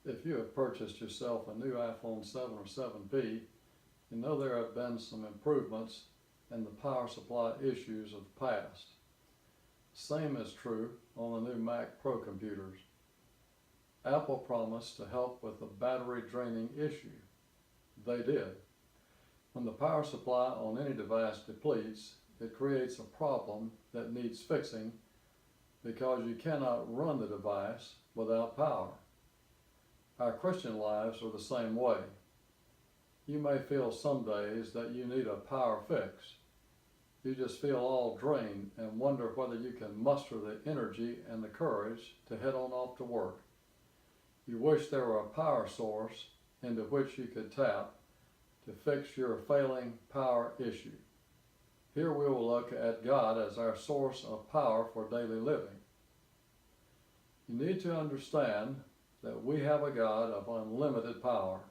If you have purchased yourself a new iPhone 7 or 7B, you know there have been some improvements in the power supply issues of the past. Same is true on the new Mac Pro computers. Apple promised to help with the battery draining issue. They did. When the power supply on any device depletes, it creates a problem that needs fixing because you cannot run the device without power. Our Christian lives are the same way. You may feel some days that you need a power fix. You just feel all drained and wonder whether you can muster the energy and the courage to head on off to work. You wish there were a power source into which you could tap to fix your failing power issue. Here we will look at God as our source of power for daily living. You need to understand that we have a God of unlimited power.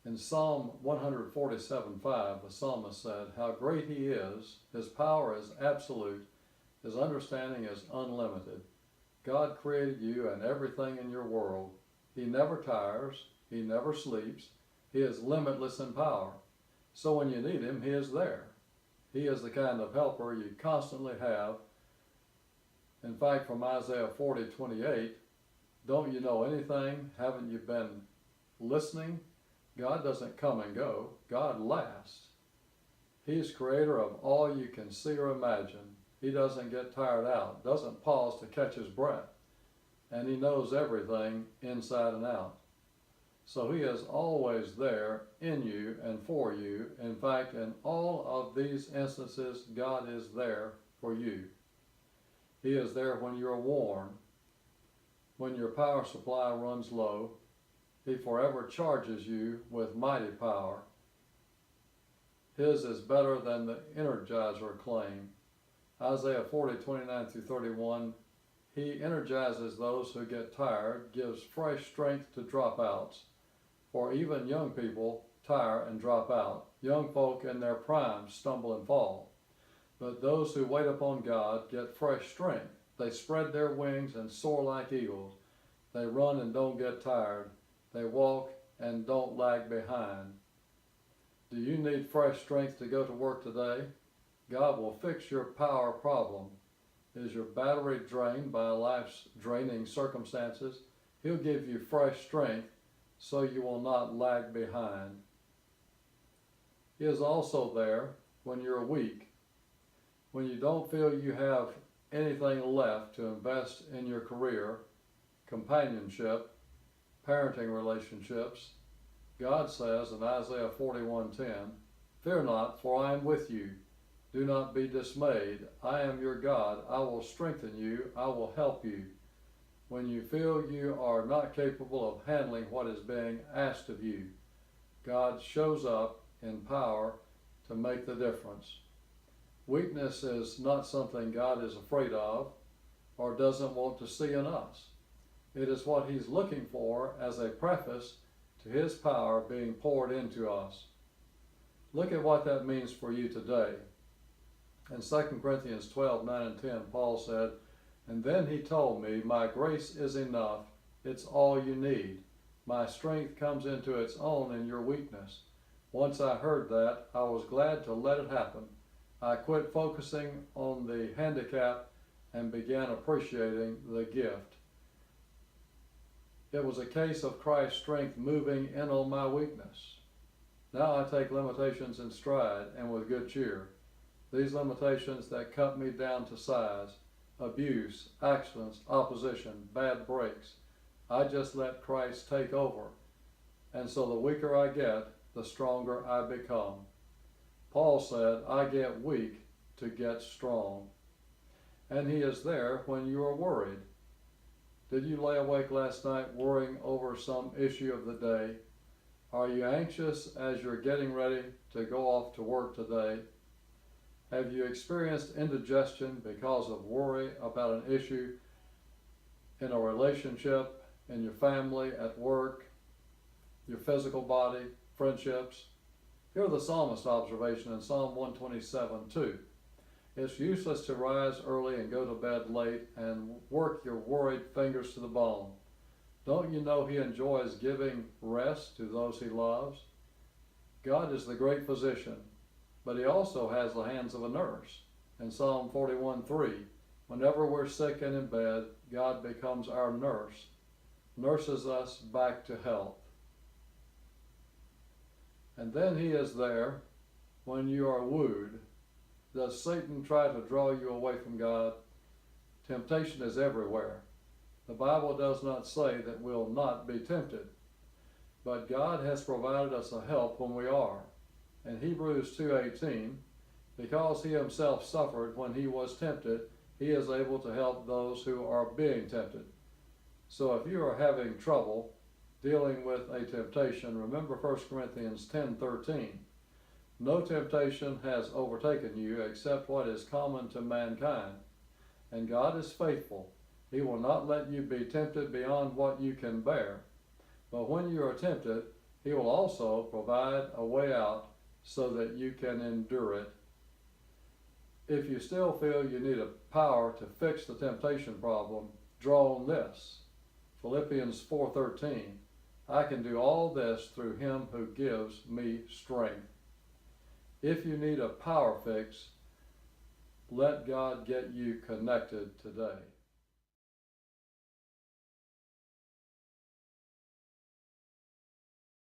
In Psalm 147:5, the psalmist said, "How great he is, his power is absolute, his understanding is unlimited." God created you and everything in your world. He never tires, he never sleeps, he is limitless in power. So when you need him, he is there. He is the kind of helper you constantly have. In fact, from Isaiah 40:28, don't you know anything? Haven't you been listening? God doesn't come and go. God lasts. He's creator of all you can see or imagine. He doesn't get tired out, doesn't pause to catch his breath, and he knows everything inside and out. So he is always there in you and for you. In fact, in all of these instances, God is there for you. He is there when you're worn, when your power supply runs low. He forever charges you with mighty power. His is better than the Energizer claim. Isaiah 40:29-31, he energizes those who get tired, gives fresh strength to dropouts. For even young people tire and drop out. Young folk in their prime stumble and fall. But those who wait upon God get fresh strength. They spread their wings and soar like eagles. They run and don't get tired. They walk and don't lag behind. Do you need fresh strength to go to work today? God will fix your power problem. Is your battery drained by life's draining circumstances? He'll give you fresh strength so you will not lag behind. He is also there when you're weak, when you don't feel you have anything left to invest in your career, companionship, parenting relationships. God says in Isaiah 41:10, "Fear not, for I am with you. Do not be dismayed. I am your God. I will strengthen you. I will help you." When you feel you are not capable of handling what is being asked of you, God shows up in power to make the difference. Weakness is not something God is afraid of or doesn't want to see in us. It is what he's looking for as a preface to his power being poured into us. Look at what that means for you today. In 2 Corinthians 12:9-10, Paul said, "And then he told me, my grace is enough. It's all you need. My strength comes into its own in your weakness." Once I heard that, I was glad to let it happen. I quit focusing on the handicap and began appreciating the gift. It was a case of Christ's strength moving in on my weakness. Now I take limitations in stride and with good cheer. These limitations that cut me down to size, abuse, accidents, opposition, bad breaks, I just let Christ take over. And so the weaker I get, the stronger I become. Paul said, "I get weak to get strong." And he is there when you are worried. Did you lay awake last night worrying over some issue of the day? Are you anxious as you're getting ready to go off to work today? Have you experienced indigestion because of worry about an issue in a relationship, in your family, at work, your physical body, friendships? Hear the psalmist's observation in Psalm 127:2. It's useless to rise early and go to bed late and work your worried fingers to the bone. Don't you know He enjoys giving rest to those He loves? God is the great physician, but He also has the hands of a nurse. In Psalm 41:3, whenever we're sick and in bed, God becomes our nurse, nurses us back to health. And then He is there when you are wooed. Does Satan try to draw you away from God? Temptation is everywhere. The Bible does not say that we'll not be tempted, but God has provided us a help when we are. In Hebrews 2:18, because He Himself suffered when He was tempted, He is able to help those who are being tempted. So if you are having trouble dealing with a temptation, remember 1 Corinthians 10:13. No temptation has overtaken you except what is common to mankind. And God is faithful. He will not let you be tempted beyond what you can bear. But when you are tempted, He will also provide a way out so that you can endure it. If you still feel you need a power to fix the temptation problem, draw on this. Philippians 4:13. I can do all this through Him who gives me strength. If you need a power fix, let God get you connected today.